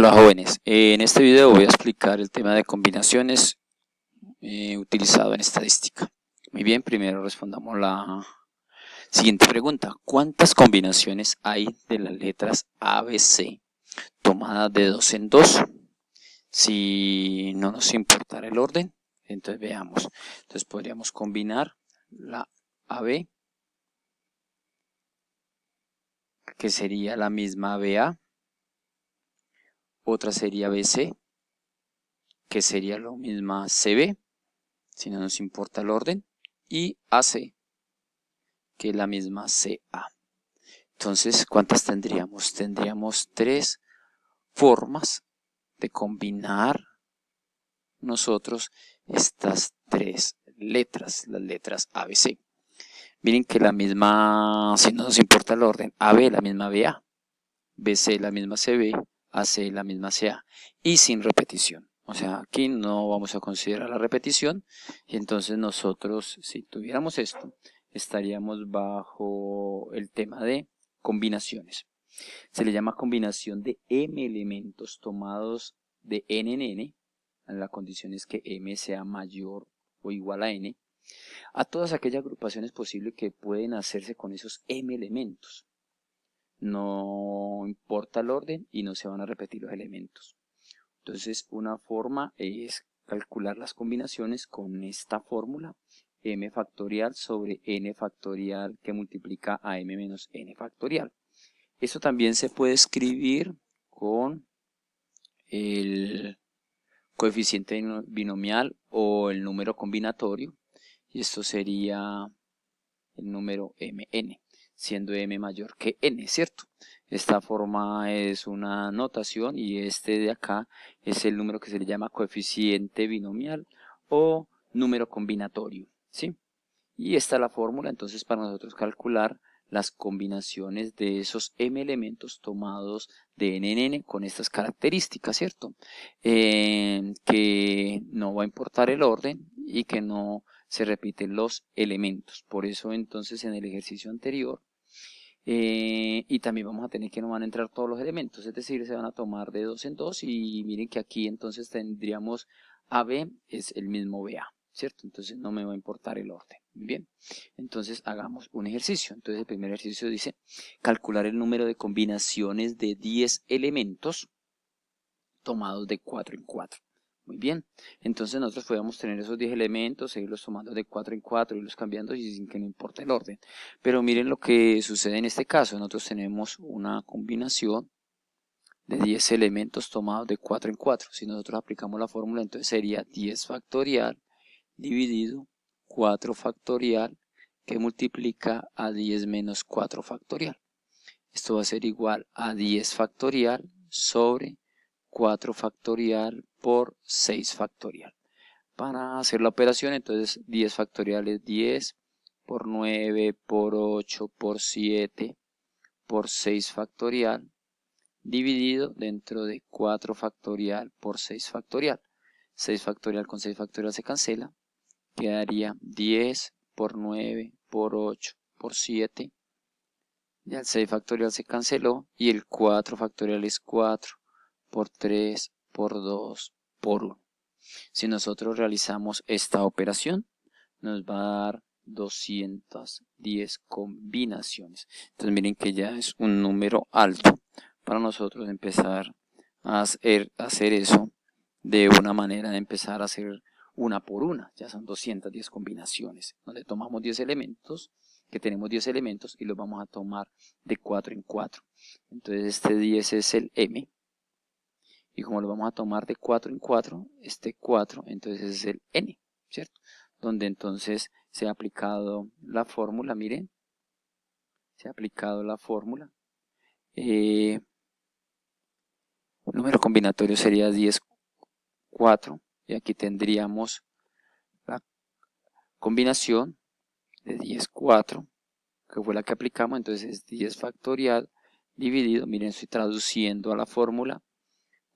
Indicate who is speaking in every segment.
Speaker 1: Hola jóvenes, en este video voy a explicar el tema de combinaciones utilizado en estadística. Muy bien, primero respondamos la siguiente pregunta. ¿Cuántas combinaciones hay de las letras A, B, C tomadas de 2 en 2? Si no nos importara el orden, entonces veamos. Entonces podríamos combinar la AB, que sería la misma BA. Otra sería BC, que sería lo misma CB, si no nos importa el orden, y AC, que es la misma CA. Entonces, ¿cuántas tendríamos? Tendríamos 3 formas de combinar nosotros estas 3 letras, las letras ABC. Miren que la misma, si no nos importa el orden, AB la misma BA, BC la misma CB, AC la misma CA, y sin repetición. O sea, aquí no vamos a considerar la repetición, y entonces nosotros, si tuviéramos esto, estaríamos bajo el tema de combinaciones. Se le llama combinación de m elementos tomados de n en n, la condición es que m sea mayor o igual a n, a todas aquellas agrupaciones posibles que pueden hacerse con esos m elementos. No importa el orden y no se van a repetir los elementos. Entonces, una forma es calcular las combinaciones con esta fórmula, m factorial sobre n factorial que multiplica a m menos n factorial. Esto también se puede escribir con el coeficiente binomial o el número combinatorio, y esto sería el número mn, siendo m mayor que n, ¿cierto? Esta forma es una notación y este de acá es el número que se le llama coeficiente binomial o número combinatorio, ¿sí? Y esta es la fórmula entonces para nosotros calcular las combinaciones de esos m elementos tomados de n en n con estas características, ¿cierto? Que no va a importar el orden y que no se repiten los elementos. Por eso entonces en el ejercicio anterior, y también vamos a tener que no van a entrar todos los elementos, es decir, se van a tomar de 2 en 2 y miren que aquí entonces tendríamos AB es el mismo BA, ¿cierto? Entonces no me va a importar el orden. Bien, entonces hagamos un ejercicio. Entonces el primer ejercicio dice calcular el número de combinaciones de 10 elementos tomados de 4 en 4. Muy bien, entonces nosotros podemos tener esos 10 elementos, seguirlos tomando de 4 en 4, irlos cambiando y sin que no importe el orden. Pero miren lo que sucede en este caso. Nosotros tenemos una combinación de 10 elementos tomados de 4 en 4. Si nosotros aplicamos la fórmula, entonces sería 10 factorial dividido 4 factorial que multiplica a 10 menos 4 factorial. Esto va a ser igual a 10 factorial sobre 4 factorial por 6 factorial. Para hacer la operación, entonces 10 factorial es 10 por 9 por 8 por 7 por 6 factorial dividido dentro de 4 factorial por 6 factorial. 6 factorial con 6 factorial se cancela. Quedaría 10 por 9 por 8 por 7. Ya el 6 factorial se canceló y el 4 factorial es 4 por 3 por 2 por 1. Si nosotros realizamos esta operación, nos va a dar 210 combinaciones. Entonces miren que ya es un número alto para nosotros empezar a hacer eso de una manera de empezar a hacer una por una. Ya son 210 combinaciones, donde tomamos 10 elementos, que tenemos 10 elementos y los vamos a tomar de 4 en 4. Entonces este 10 es el M. Y como lo vamos a tomar de 4 en 4, este 4, entonces es el N, ¿cierto? Donde entonces se ha aplicado la fórmula, miren. Se ha aplicado la fórmula. El número combinatorio sería 10, 4. Y aquí tendríamos la combinación de 10, 4, que fue la que aplicamos. Entonces es 10 factorial dividido, miren, estoy traduciendo a la fórmula,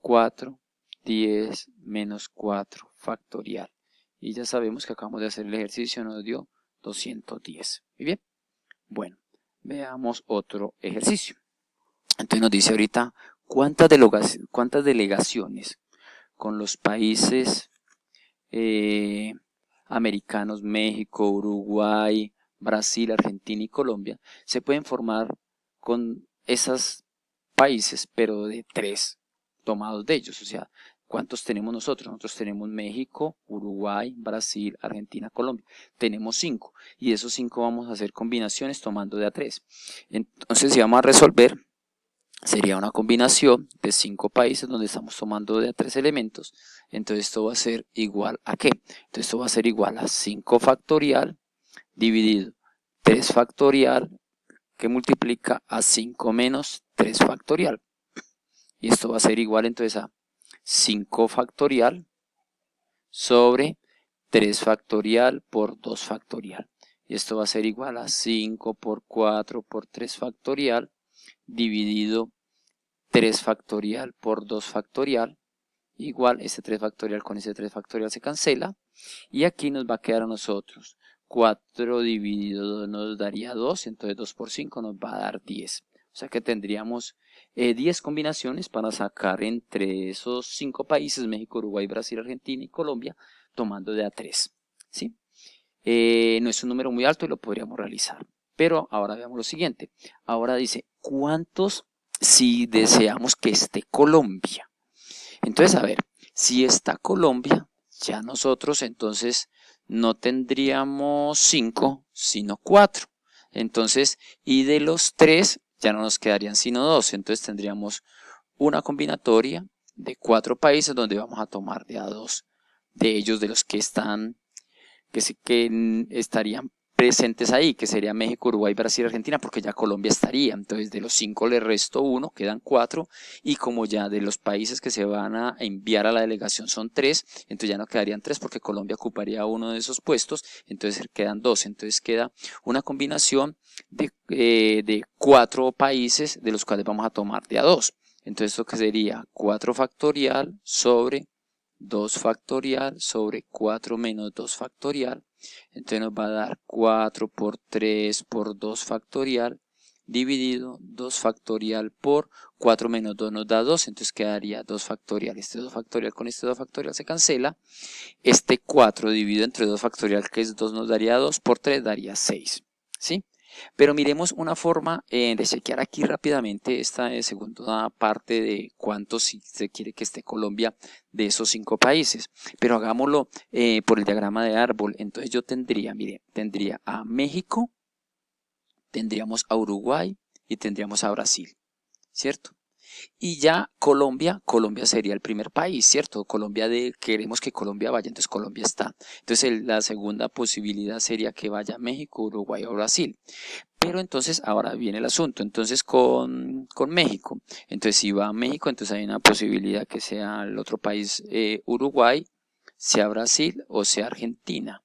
Speaker 1: 4, 10 menos 4 factorial. Y ya sabemos que acabamos de hacer el ejercicio, nos dio 210. Muy bien. Bueno, veamos otro ejercicio. Entonces nos dice ahorita ¿Cuántas delegaciones con los países americanos, México, Uruguay, Brasil, Argentina y Colombia, se pueden formar con esos países, pero de 3 tomados de ellos? O sea, ¿cuántos tenemos nosotros? Nosotros tenemos México, Uruguay, Brasil, Argentina, Colombia. Tenemos 5 y de esos 5 vamos a hacer combinaciones tomando de a 3. Entonces, si vamos a resolver, sería una combinación de 5 países donde estamos tomando de a 3 elementos. Entonces esto va a ser igual a ¿qué? Entonces esto va a ser igual a 5 factorial dividido 3 factorial, que multiplica a 5 menos 3 factorial. Y esto va a ser igual entonces a 5 factorial sobre 3 factorial por 2 factorial. Y esto va a ser igual a 5 por 4 por 3 factorial dividido 3 factorial por 2 factorial, igual este 3 factorial con ese 3 factorial se cancela, y aquí nos va a quedar a nosotros 4 dividido 2 nos daría 2, entonces 2 por 5 nos va a dar 10. O sea que tendríamos 10 combinaciones para sacar entre esos 5 países, México, Uruguay, Brasil, Argentina y Colombia, tomando de a 3. ¿Sí? No es un número muy alto y lo podríamos realizar. Pero ahora veamos lo siguiente. Ahora dice, ¿cuántos si deseamos que esté Colombia? Entonces, a ver, si está Colombia, ya nosotros entonces no tendríamos 5, sino 4. Entonces, y de los 3 ya no nos quedarían sino 2. Entonces tendríamos una combinatoria de 4 países donde vamos a tomar de a 2 de ellos, de los que están, que estarían presentes ahí, que sería México, Uruguay, Brasil, Argentina, porque ya Colombia estaría. Entonces de los 5 le resto 1, quedan 4, y como ya de los países que se van a enviar a la delegación son 3, entonces ya no quedarían 3 porque Colombia ocuparía uno de esos puestos, entonces quedan 2, entonces queda una combinación de 4 países de los cuales vamos a tomar de a 2. Entonces esto que sería 4 factorial sobre 2 factorial sobre 4 menos 2 factorial. Entonces nos va a dar 4 por 3 por 2 factorial dividido 2 factorial por 4 menos 2 nos da 2, entonces quedaría 2 factorial. Este 2 factorial con este 2 factorial se cancela. Este 4 dividido entre 2 factorial, que es 2, nos daría 2, por 3 daría 6. ¿Sí? Pero miremos una forma de chequear aquí rápidamente esta segunda parte de cuánto si se quiere que esté Colombia de esos 5 países. Pero hagámoslo por el diagrama de árbol. Entonces yo tendría, mire, tendría a México, tendríamos a Uruguay y tendríamos a Brasil, ¿cierto? Y ya Colombia sería el primer país, ¿cierto? Queremos que Colombia vaya, entonces Colombia está. Entonces la segunda posibilidad sería que vaya México, Uruguay o Brasil. Pero entonces ahora viene el asunto, entonces con México. Entonces si va a México, entonces hay una posibilidad que sea el otro país Uruguay, sea Brasil o sea Argentina.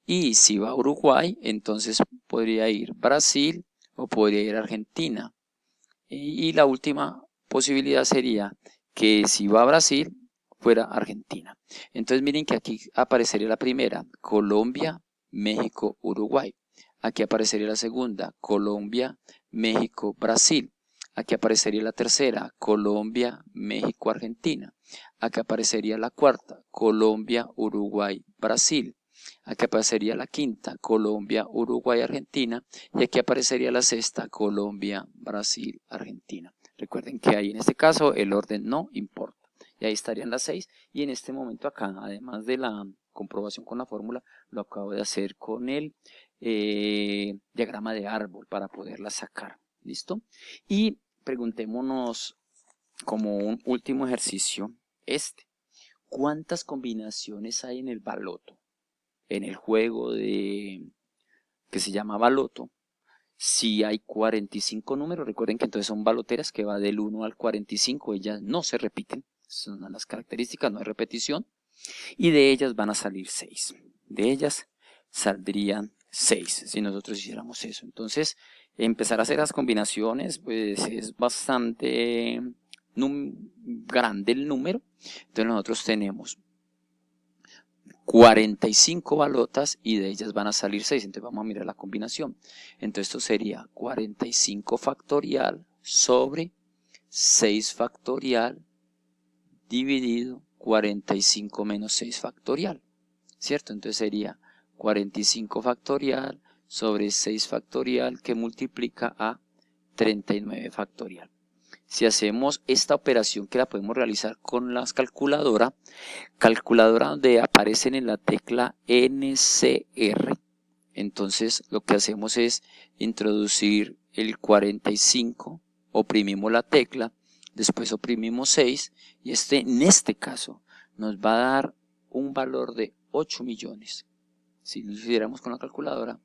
Speaker 1: Y si va a Uruguay, entonces podría ir Brasil o podría ir Argentina. Y la última posibilidad sería que si va a Brasil, fuera Argentina. Entonces miren que aquí aparecería la primera, Colombia, México, Uruguay. Aquí aparecería la segunda, Colombia, México, Brasil. Aquí aparecería la tercera, Colombia, México, Argentina. Aquí aparecería la cuarta, Colombia, Uruguay, Brasil. Aquí aparecería la quinta, Colombia, Uruguay, Argentina. Y aquí aparecería la sexta, Colombia, Brasil, Argentina. Recuerden que ahí en este caso el orden no importa. Y ahí estarían las 6. Y en este momento acá, además de la comprobación con la fórmula, lo acabo de hacer con el diagrama de árbol para poderla sacar. ¿Listo? Y preguntémonos como un último ejercicio ¿cuántas combinaciones hay en el baloto? En el juego que se llama baloto, si hay 45 números, recuerden que entonces son baloteras que va del 1 al 45, ellas no se repiten, son las características, no hay repetición, y de ellas van a salir 6. De ellas saldrían 6 si nosotros hiciéramos eso. Entonces, empezar a hacer las combinaciones, pues es bastante grande el número. Entonces nosotros tenemos 45 balotas y de ellas van a salir 6, entonces vamos a mirar la combinación. Entonces esto sería 45 factorial sobre 6 factorial dividido 45 menos 6 factorial, ¿cierto? Entonces sería 45 factorial sobre 6 factorial que multiplica a 39 factorial. Si hacemos esta operación, que la podemos realizar con la calculadora donde aparecen en la tecla NCR, entonces lo que hacemos es introducir el 45, oprimimos la tecla, después oprimimos 6 y en este caso nos va a dar un valor de 8 millones. Si lo hiciéramos con la calculadora,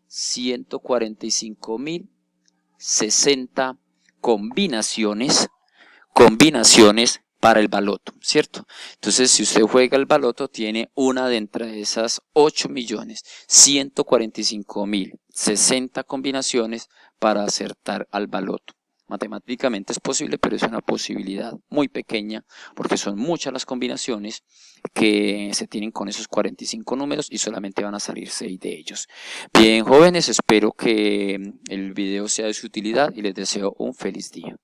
Speaker 1: 145.060 combinaciones para el baloto, ¿cierto? Entonces, si usted juega el baloto, tiene una de entre esas 8.145.060 combinaciones para acertar al baloto. Matemáticamente es posible, pero es una posibilidad muy pequeña porque son muchas las combinaciones que se tienen con esos 45 números y solamente van a salir 6 de ellos. Bien, jóvenes, espero que el video sea de su utilidad y les deseo un feliz día.